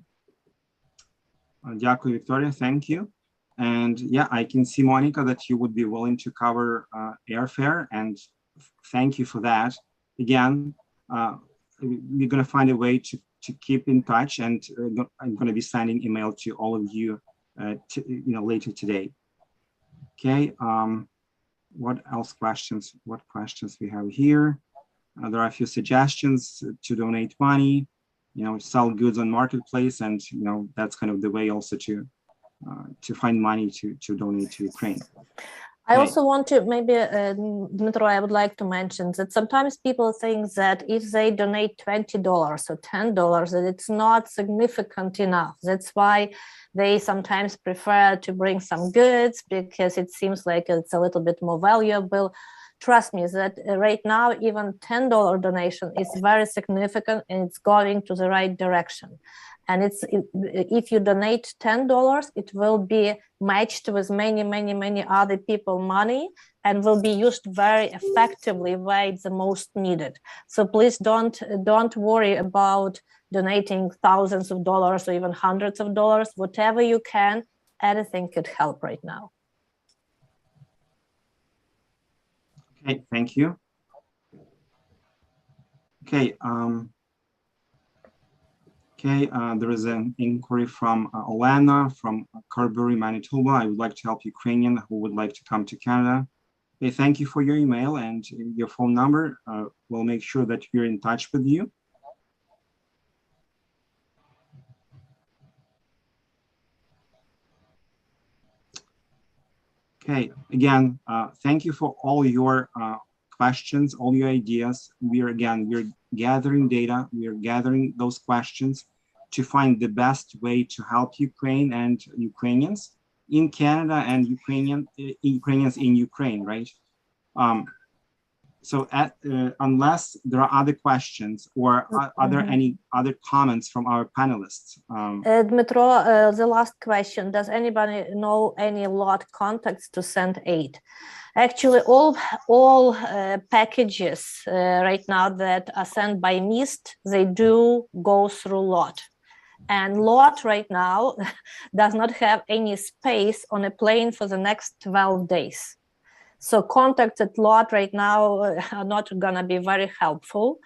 Дякую, Victoria. Thank you. And yeah, I can see, Monica, that you would be willing to cover airfare, and thank you for that. Again, we're going to find a way to keep in touch, and I'm going to be sending email to all of you, later today. Okay. What else questions? What questions we have here? There are a few suggestions to donate money, sell goods on marketplace, and that's kind of the way also to find money to donate to Ukraine. I also want to maybe, Dmitro, I would like to mention that sometimes people think that if they donate $20 or $10, that it's not significant enough. That's why they sometimes prefer to bring some goods because it seems like it's a little bit more valuable. Trust me that right now, even $10 donation is very significant and it's going to the right direction. And if you donate $10, it will be matched with many other people money and will be used very effectively where it's the most needed. So please don't worry about donating thousands of dollars or even hundreds of dollars. Whatever you can, anything could help right now. Okay, thank you. Okay. There is an inquiry from Olena from Carberry, Manitoba. I would like to help Ukrainian who would like to come to Canada. Okay, thank you for your email and your phone number. We'll make sure that we're in touch with you. Okay, again, thank you for all your questions, all your ideas. We're gathering data. We're gathering those questions to find the best way to help Ukraine and Ukrainians in Canada and Ukrainians in Ukraine, right? So unless there are other questions or are there any other comments from our panelists? Dmitro, the last question, does anybody know any lot contacts to send aid? Actually, all packages right now that are sent by MIST, they do go through lot. And lot right now does not have any space on a plane for the next 12 days. So contacts at lot right now are not going to be very helpful.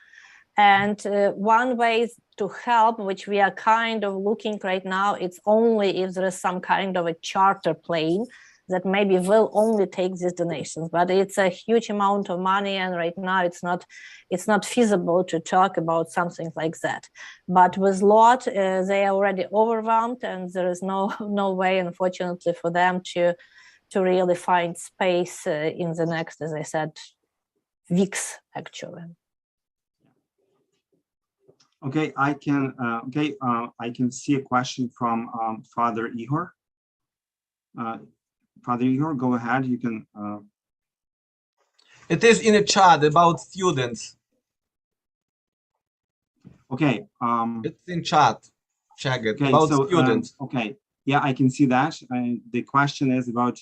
And one way to help, which we are kind of looking right now, it's only if there is some kind of a charter plane that maybe will only take these donations, but it's a huge amount of money, and right now it's not feasible to talk about something like that. But with lot, they are already overwhelmed, and there is no way, unfortunately, for them to really find space in the next, as I said, weeks actually. Okay, I can see a question from Father Ihor. Father Ihor, go ahead. You can. It is in a chat about students. Okay. It's in chat. Check it. Okay, about so, students. okay, yeah, I can see that. The question is about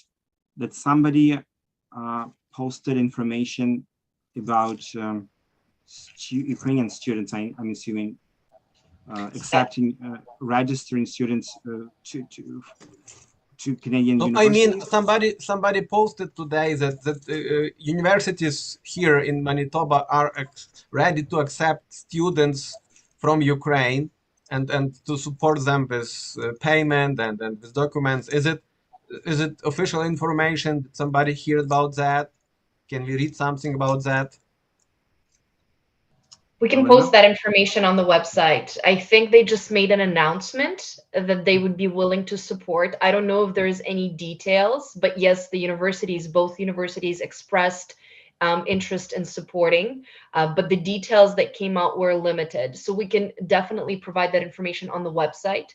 that somebody posted information about Ukrainian students. I'm assuming accepting registering students to Canadian universities. I mean, somebody posted today that universities here in Manitoba are ready to accept students from Ukraine and to support them with payment and with documents. Is it official information? Did somebody hear about that? Can we read something about that? We can post that information on the website. I think they just made an announcement that they would be willing to support. I don't know if there's any details, but yes, both universities expressed interest in supporting, but the details that came out were limited. So we can definitely provide that information on the website.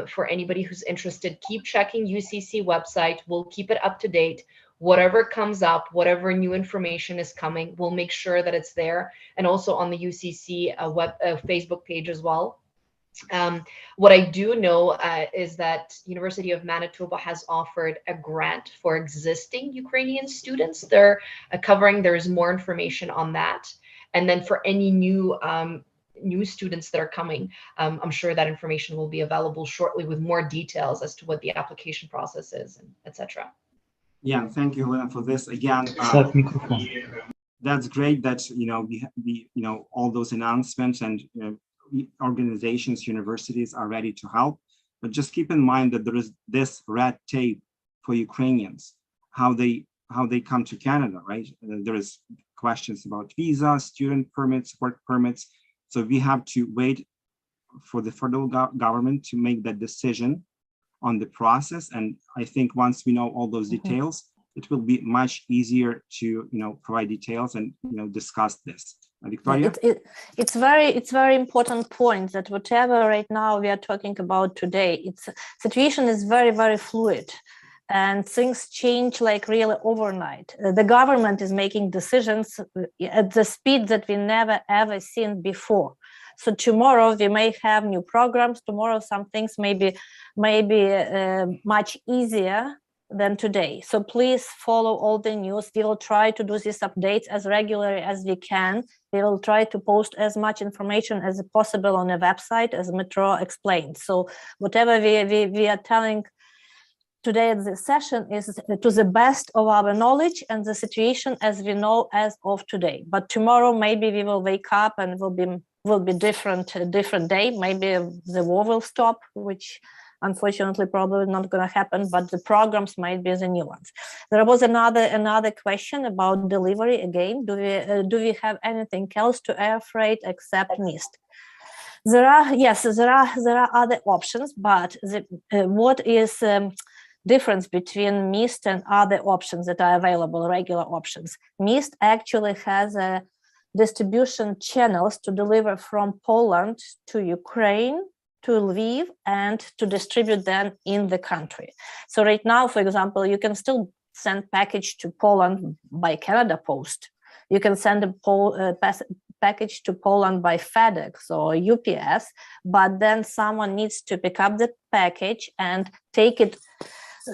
For anybody who's interested, keep checking UCC website. We'll keep it up to date. Whatever comes up, whatever new information is coming, we'll make sure that it's there, and also on the UCC Facebook page as well. What I do know is that University of Manitoba has offered a grant for existing Ukrainian students. They're covering, there's more information on that. And then for any new students that are coming, I'm sure that information will be available shortly with more details as to what the application process is, and etc. Yeah, thank you, Helena, for this again. That's great that we all those announcements and organizations, universities are ready to help. But just keep in mind that there is this red tape for Ukrainians, how they come to Canada, right? There is questions about visa, student permits, work permits. So we have to wait for the federal government to make that decision on the process. And I think once we know all those details, it will be much easier to provide details and discuss this. Victoria? It's very important point that whatever right now we are talking about today, situation is very, very fluid, and things change like really overnight. The government is making decisions at the speed that we never ever seen before. So tomorrow we may have new programs. Tomorrow some things may be much easier than today. So please follow all the news. We will try to do these updates as regularly as we can. We will try to post as much information as possible on the website, as Metro explained. So whatever we are telling today at this session is to the best of our knowledge and the situation as we know as of today. But tomorrow maybe we will wake up and will be different day. Maybe the war will stop, which unfortunately probably not going to happen, but the programs might be the new ones. There was another question about delivery again. Do we have anything else to air freight except MIST? There are other options, but what is difference between MIST and other options that are available, regular options? MIST actually has a distribution channels to deliver from Poland to Ukraine, to Lviv, and to distribute them in the country. So right now, for example, you can still send package to Poland by Canada Post. You can send a package to Poland by FedEx or UPS, but then someone needs to pick up the package and take it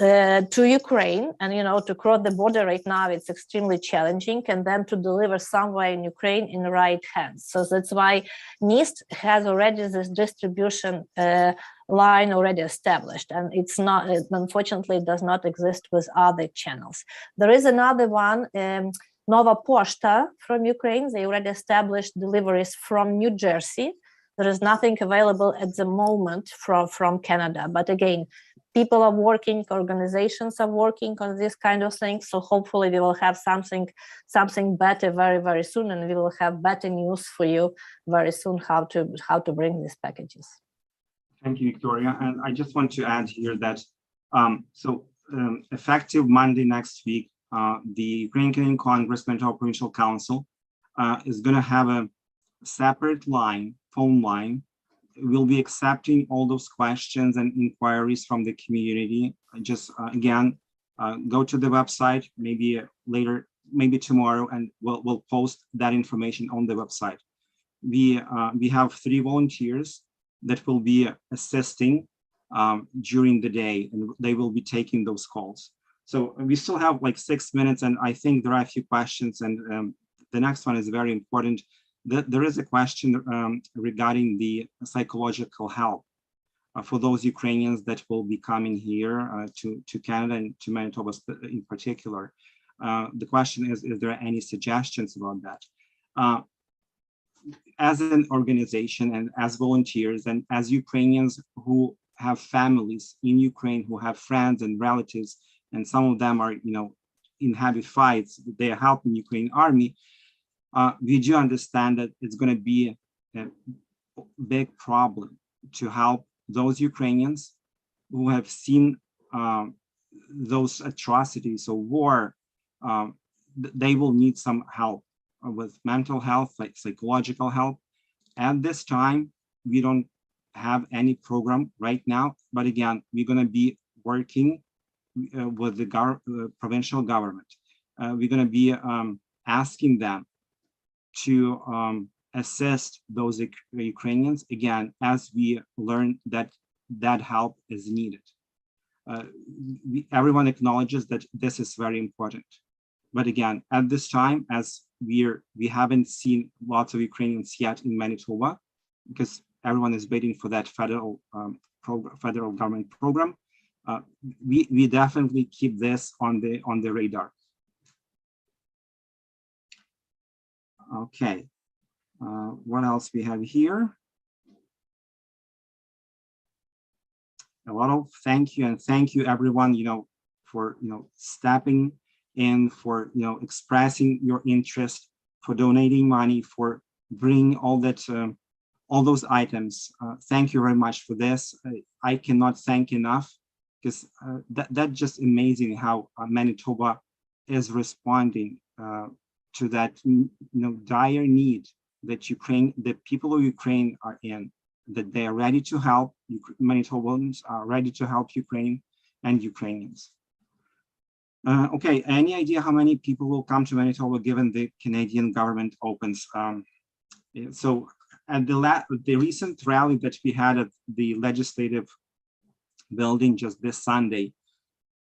to Ukraine. And, you know, to cross the border right now, it's extremely challenging, and then to deliver somewhere in Ukraine in the right hands. So that's why NIST has already this distribution line already established, and it's not, unfortunately, it does not exist with other channels. There is another one, Nova Poshta from Ukraine. They already established deliveries from New Jersey. There is nothing available at the moment from Canada, but again, people are working, organizations are working on this kind of thing. So hopefully we will have something better very, very soon, and we will have better news for you very soon how to bring these packages. Thank you, Victoria. And I just want to add here that effective Monday next week, the Ukrainian Congress Manitoba Provincial Council is going to have a separate line, phone line. We'll be accepting all those questions and inquiries from the community. Just again, go to the website, maybe later, maybe tomorrow, and we'll post that information on the website. We have 3 volunteers that will be assisting during the day, and they will be taking those calls. So we still have like 6 minutes, and I think there are a few questions, and the next one is very important. There is a question regarding the psychological help for those Ukrainians that will be coming here to Canada and to Manitoba in particular. The question is there any suggestions about that? As an organization and as volunteers and as Ukrainians who have families in Ukraine, who have friends and relatives, and some of them are, you know, inhabit fights, they are helping Ukrainian army. We do understand that it's going to be a big problem to help those Ukrainians who have seen those atrocities of war. They will need some help with mental health, like psychological help. At this time, we don't have any program right now, but again, we're going to be working with the provincial government. We're going to be asking them to assist those Ukrainians, again, as we learn that that help is needed. Everyone acknowledges that this is very important. But again, at this time, as we haven't seen lots of Ukrainians yet in Manitoba, because everyone is waiting for that federal government program, we definitely keep this on the radar. Okay, what else we have here? A lot of thank you, and thank you everyone, you know, for, you know, stepping in, for, you know, expressing your interest, for donating money, for bringing all that, all those items. Thank you very much for this. I cannot thank enough, because that's just amazing how Manitoba is responding to that, you know, dire need that the people of Ukraine are in, that they are ready to help. Manitobans are ready to help Ukraine and Ukrainians. Okay, any idea how many people will come to Manitoba given the Canadian government opens? So at the recent rally that we had at the legislative building just this Sunday,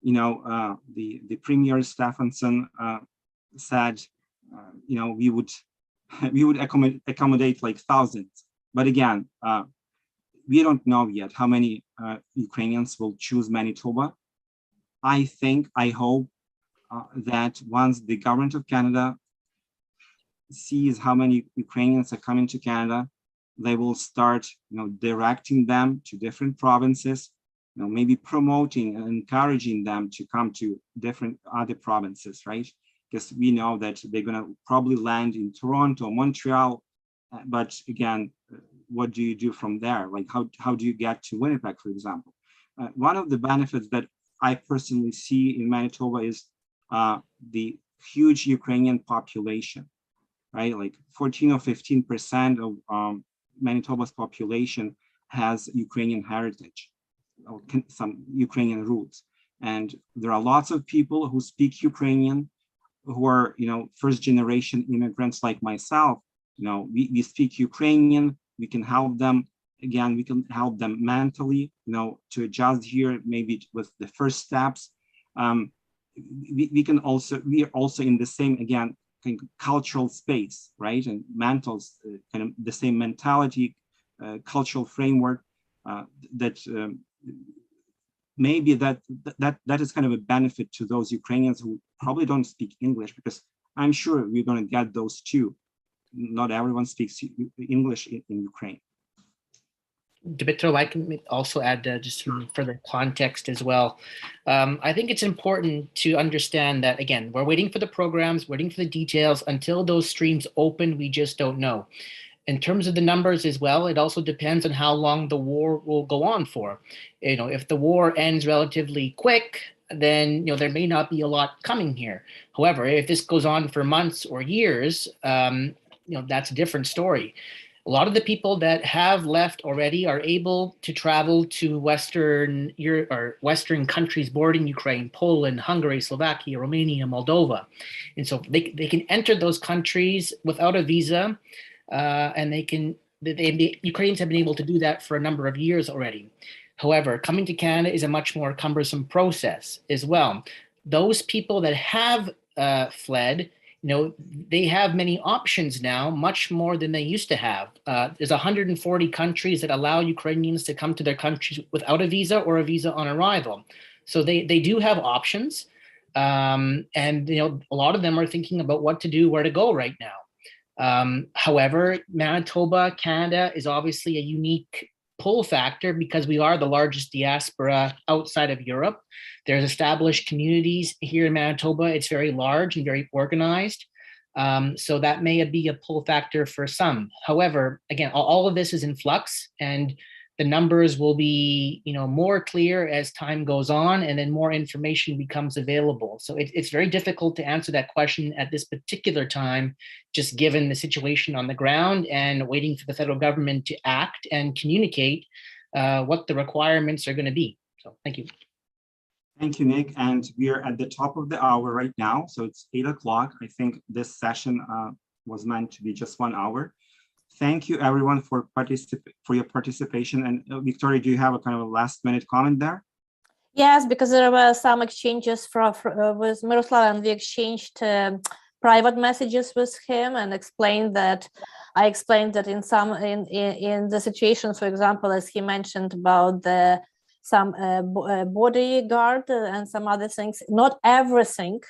you know, the Premier Stephenson said, you know, we would accommodate like thousands. But again, we don't know yet how many Ukrainians will choose Manitoba. I hope that once the government of Canada sees how many Ukrainians are coming to Canada, they will start, you know, directing them to different provinces, you know, maybe promoting and encouraging them to come to different other provinces, right? Because we know that they're going to probably land in Toronto, Montreal, but again, what do you do from there? Like, how do you get to Winnipeg, for example? One of the benefits that I personally see in Manitoba is the huge Ukrainian population, right? Like 14 or 15% of Manitoba's population has Ukrainian heritage, or some Ukrainian roots. And there are lots of people who speak Ukrainian, who are, first generation immigrants like myself, we speak Ukrainian, we can help them. Again, we can help them mentally, to adjust here, maybe with the first steps. We are also in the same, again, kind of cultural space, right? And mental, kind of the same mentality, cultural framework, that maybe that is kind of a benefit to those Ukrainians who probably don't speak English, because I'm sure we're going to get those too. Not everyone speaks English in Ukraine. Dmytro, I can also add just some further context as well. I think it's important to understand that, again, we're waiting for the programs, waiting for the details. Until those streams open, we just don't know. In terms of the numbers as well, it also depends on how long the war will go on for. If the war ends relatively quick, then there may not be a lot coming here. However, if this goes on for months or years, that's a different story. A lot of the people that have left already are able to travel to Western Europe or Western countries bordering Ukraine, Poland, Hungary, Slovakia, Romania, Moldova. And so they can enter those countries without a visa, and the Ukrainians have been able to do that for a number of years already. However, coming to Canada is a much more cumbersome process as well. Those people that have fled, they have many options now, much more than they used to have. There's 140 countries that allow Ukrainians to come to their countries without a visa or a visa on arrival. So they do have options. And, a lot of them are thinking about what to do, where to go right now. However, Manitoba, Canada is obviously a unique pull factor because we are the largest diaspora outside of Europe. There's established communities here in Manitoba. It's very large and very organized. So that may be a pull factor for some. However, again, all of this is in flux, and the numbers will be, more clear as time goes on, and then more information becomes available. So it's very difficult to answer that question at this particular time, just given the situation on the ground and waiting for the federal government to act and communicate what the requirements are going to be. So thank you. Thank you, Nick. And we are at the top of the hour right now. So it's 8 o'clock. I think this session was meant to be just 1 hour. Thank you, everyone, for your participation. And Victoria, do you have a kind of a last-minute comment there? Yes, because there were some exchanges with Miroslav, and we exchanged private messages with him, and I explained that in the situation, for example, as he mentioned about some bodyguard and some other things, not everything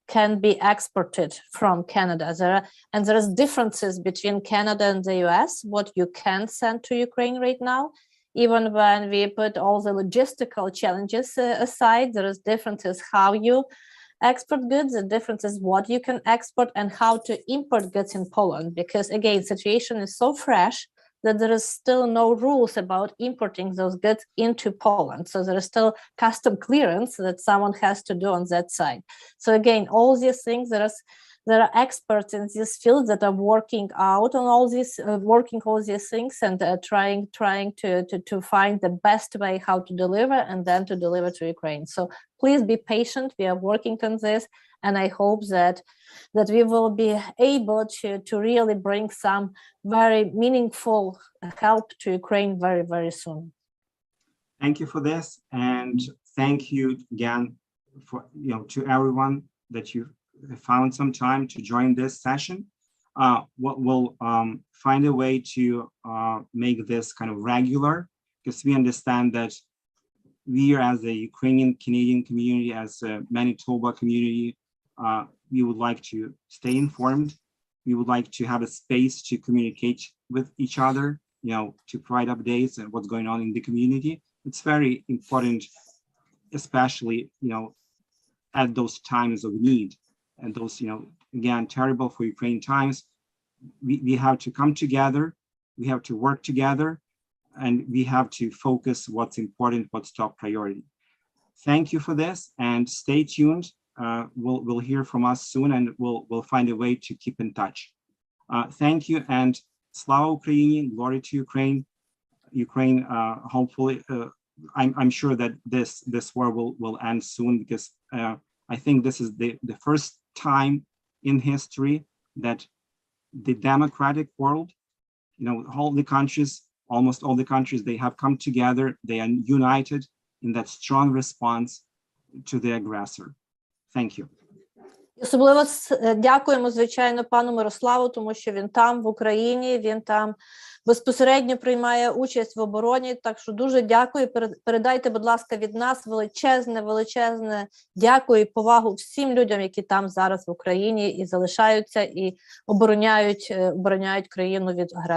can be exported from Canada. There is differences between Canada and the US, what you can send to Ukraine right now. Even when we put all the logistical challenges aside, there is differences how you export goods, the differences what you can export and how to import goods in Poland. Because again, situation is so fresh that there is still no rules about importing those goods into Poland. So there is still custom clearance that someone has to do on that side. So again, all these things, there are experts in this field that are working out on all these, all these things and trying to find the best way how to deliver and then to deliver to Ukraine. So please be patient. We are working on this. And I hope that we will be able to really bring some very meaningful help to Ukraine very, very soon. Thank you for this. And thank you again for, to everyone that you found some time to join this session. We'll find a way to make this kind of regular, because we understand that we as a Ukrainian Canadian community, as a Manitoba community, we would like to stay informed. We would like to have a space to communicate with each other, to provide updates and what's going on in the community. It's very important, especially, at those times of need and those, again, terrible for Ukraine times. We have to come together. We have to work together, and we have to focus what's important, what's top priority. Thank you for this, and stay tuned. We'll hear from us soon, and we'll find a way to keep in touch. Thank you, and Slava Ukraini, glory to Ukraine. Ukraine, hopefully, I'm sure that this war will end soon, because I think this is the first time in history that the democratic world, all the countries, almost all the countries, they have come together, they are united in that strong response to the aggressor. Thank you. Особливо дякуємо, звичайно, пану Мирославу, тому що він там, в Україні, він там безпосередньо приймає участь в обороні, так що дуже дякую. Передайте, будь ласка, від нас величезне дякую і повагу всім людям, які там зараз в Україні і залишаються, і обороняють країну від агресора.